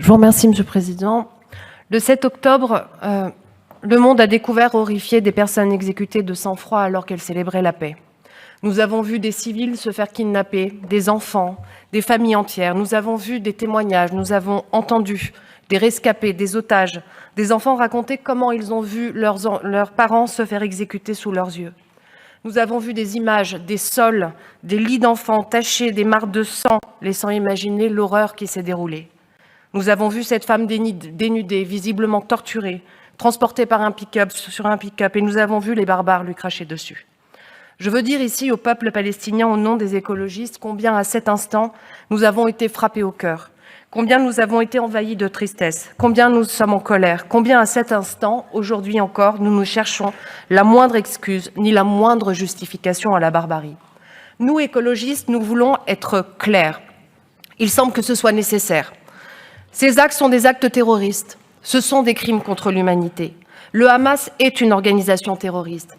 Je vous remercie, Monsieur le Président. Le 7 octobre, le monde a découvert, horrifié, des personnes exécutées de sang-froid alors qu'elles célébraient la paix. Nous avons vu des civils se faire kidnapper, des enfants, des familles entières. Nous avons vu des témoignages, nous avons entendu des rescapés, des otages, des enfants raconter comment ils ont vu leurs parents se faire exécuter sous leurs yeux. Nous avons vu des images, des sols, des lits d'enfants tachés, des marques de sang, laissant imaginer l'horreur qui s'est déroulée. Nous avons vu cette femme dénudée, visiblement torturée, transportée par sur un pick-up, et nous avons vu les barbares lui cracher dessus. Je veux dire ici au peuple palestinien, au nom des écologistes, combien à cet instant nous avons été frappés au cœur, combien nous avons été envahis de tristesse, combien nous sommes en colère, combien à cet instant, aujourd'hui encore, nous cherchons la moindre excuse ni la moindre justification à la barbarie. Nous, écologistes, nous voulons être clairs. Il semble que ce soit nécessaire. Ces actes sont des actes terroristes, ce sont des crimes contre l'humanité. Le Hamas est une organisation terroriste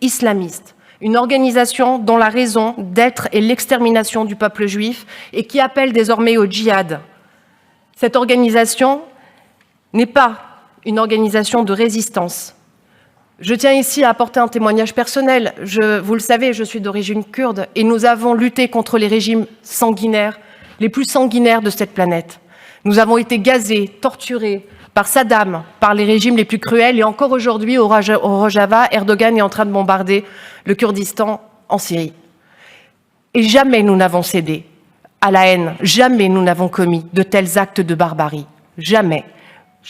islamiste, une organisation dont la raison d'être est l'extermination du peuple juif et qui appelle désormais au djihad. Cette organisation n'est pas une organisation de résistance. Je tiens ici à apporter un témoignage personnel. Vous le savez, je suis d'origine kurde et nous avons lutté contre les régimes sanguinaires, les plus sanguinaires de cette planète. Nous avons été gazés, torturés par Saddam, par les régimes les plus cruels, et encore aujourd'hui, au Rojava, Erdogan est en train de bombarder le Kurdistan en Syrie. Et jamais nous n'avons cédé à la haine, jamais nous n'avons commis de tels actes de barbarie, jamais.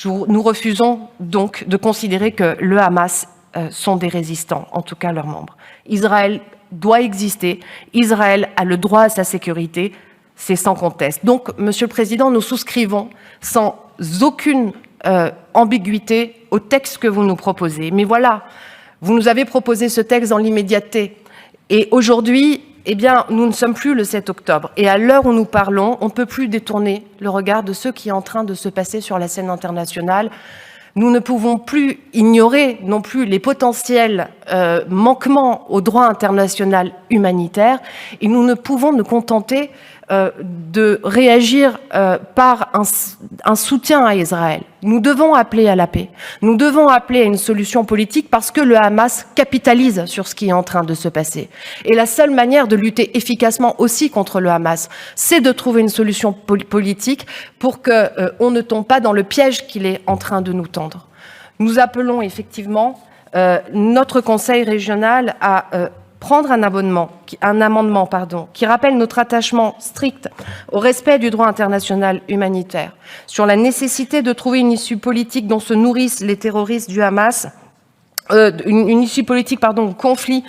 Nous refusons donc de considérer que le Hamas sont des résistants, en tout cas leurs membres. Israël doit exister, Israël a le droit à sa sécurité, c'est sans conteste. Donc, Monsieur le Président, nous souscrivons sans aucune ambiguïté au texte que vous nous proposez. Mais voilà, vous nous avez proposé ce texte dans l'immédiateté. Et aujourd'hui, eh bien, nous ne sommes plus le 7 octobre. Et à l'heure où nous parlons, on ne peut plus détourner le regard de ce qui est en train de se passer sur la scène internationale. Nous ne pouvons plus ignorer non plus les potentiels manquements au droit international humanitaire, et nous ne pouvons nous contenter de réagir par un soutien à Israël. Nous devons appeler à la paix. Nous devons appeler à une solution politique parce que le Hamas capitalise sur ce qui est en train de se passer. Et la seule manière de lutter efficacement aussi contre le Hamas, c'est de trouver une solution politique pour qu'on ne tombe pas dans le piège qu'il est en train de nous tendre. Nous appelons effectivement notre Conseil régional à prendre un amendement qui rappelle notre attachement strict au respect du droit international humanitaire, sur la nécessité de trouver une issue politique dont se nourrissent les terroristes du Hamas, une issue politique, au conflit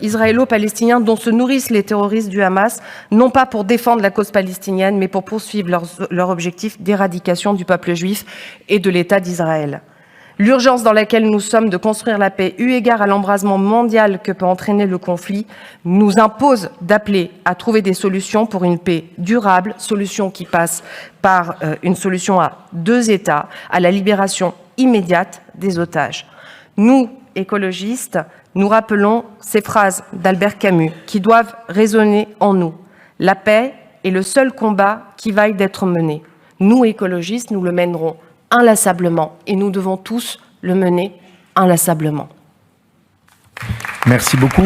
israélo-palestinien dont se nourrissent les terroristes du Hamas, non pas pour défendre la cause palestinienne, mais pour poursuivre leur objectif d'éradication du peuple juif et de l'État d'Israël. L'urgence dans laquelle nous sommes de construire la paix, eu égard à l'embrasement mondial que peut entraîner le conflit, nous impose d'appeler à trouver des solutions pour une paix durable, solution qui passe par une solution à 2 États, à la libération immédiate des otages. Nous, écologistes, nous rappelons ces phrases d'Albert Camus qui doivent résonner en nous. La paix est le seul combat qui vaille d'être mené. Nous, écologistes, nous le mènerons inlassablement, et nous devons tous le mener inlassablement. Merci beaucoup.